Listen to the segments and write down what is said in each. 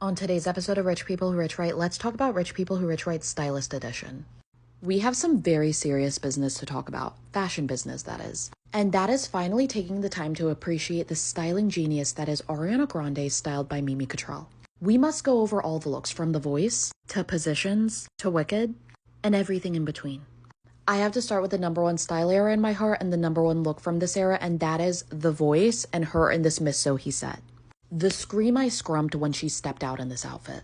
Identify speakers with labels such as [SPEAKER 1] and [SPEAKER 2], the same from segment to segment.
[SPEAKER 1] On today's episode of Rich People Who Rich Right, let's talk about Rich People Who Rich Right Stylist Edition. We have some very serious business to talk about. Fashion business, that is. And that is finally taking the time to appreciate the styling genius that is Ariana Grande styled by Mimi Cottrell. We must go over all the looks from The Voice, to Positions, to Wicked, and everything in between. I have to start with the number one style era in my heart and the number one look from this era, and that is The Voice and her in this Miss So He Said. The scream I scrumped when she stepped out in this outfit.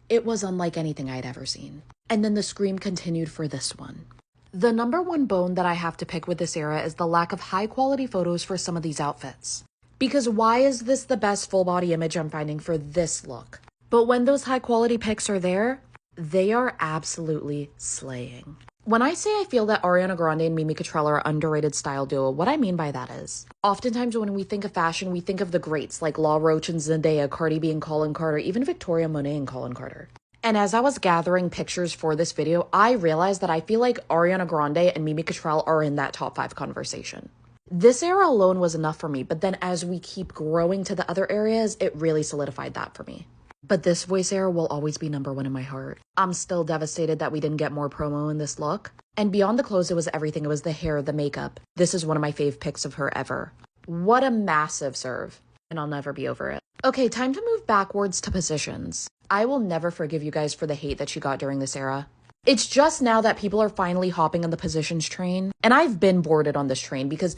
[SPEAKER 1] It was unlike anything I'd ever seen. And then the scream continued for this one. The number one bone that I have to pick with this era is the lack of high quality photos for some of these outfits. Because why is this the best full body image I'm finding for this look? But when those high quality pics are there, they are absolutely slaying. When I say I feel that Ariana Grande and Mimi Cottrell are an underrated style duo, what I mean by that is, oftentimes when we think of fashion, we think of the greats like Law Roach and Zendaya, Cardi B and Colin Carter, even Victoria Monet and Colin Carter. And as I was gathering pictures for this video, I realized that I feel like Ariana Grande and Mimi Cottrell are in that top 5 conversation. This era alone was enough for me, but then as we keep growing to the other areas, it really solidified that for me. But this Voice era will always be number one in my heart. I'm still devastated that we didn't get more promo in this look. And beyond the clothes, it was everything. It was the hair, the makeup. This is one of my fave pics of her ever. What a massive serve. And I'll never be over it. Okay, time to move backwards to Positions. I will never forgive you guys for the hate that she got during this era. It's just now that people are finally hopping on the Positions train. And I've been boarded on this train because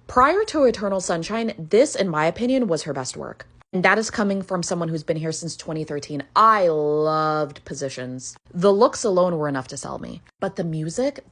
[SPEAKER 1] prior to Eternal Sunshine, this, in my opinion, was her best work. And that is coming from someone who's been here since 2013. I loved Positions. The looks alone were enough to sell me. But the music,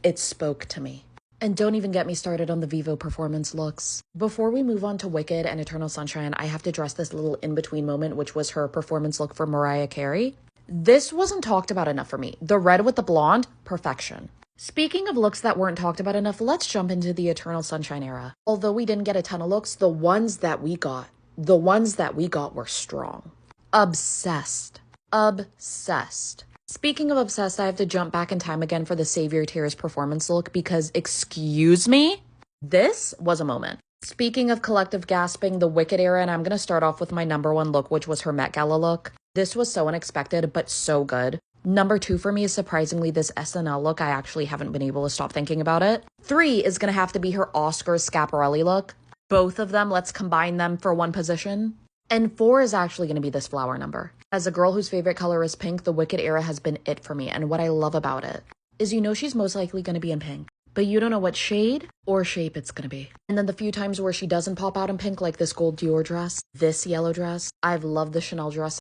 [SPEAKER 1] it spoke to me. And don't even get me started on the Vivo performance looks. Before we move on to Wicked and Eternal Sunshine, I have to address this little in-between moment, which was her performance look for Mariah Carey. This wasn't talked about enough for me. The red with the blonde, perfection. Speaking of looks that weren't talked about enough, let's jump into the Eternal Sunshine era. Although we didn't get a ton of looks, the ones that we got were strong. Obsessed. Obsessed. Speaking of obsessed, I have to jump back in time again for the Savior Tears performance look because, excuse me, this was a moment. Speaking of collective gasping, the Wicked era, and I'm going to start off with my number one look, which was her Met Gala look. This was so unexpected, but so good. Number 2 for me is surprisingly this SNL look. I actually haven't been able to stop thinking about it. 3 is going to have to be her Oscars Schiaparelli look. Both of them, let's combine them for one position. And 4 is actually going to be this flower number. As a girl whose favorite color is pink, the Wicked era has been it for me. And what I love about it is you know she's most likely going to be in pink, but you don't know what shade or shape it's going to be. And then the few times where she doesn't pop out in pink, like this gold Dior dress, this yellow dress, I've loved the Chanel dress.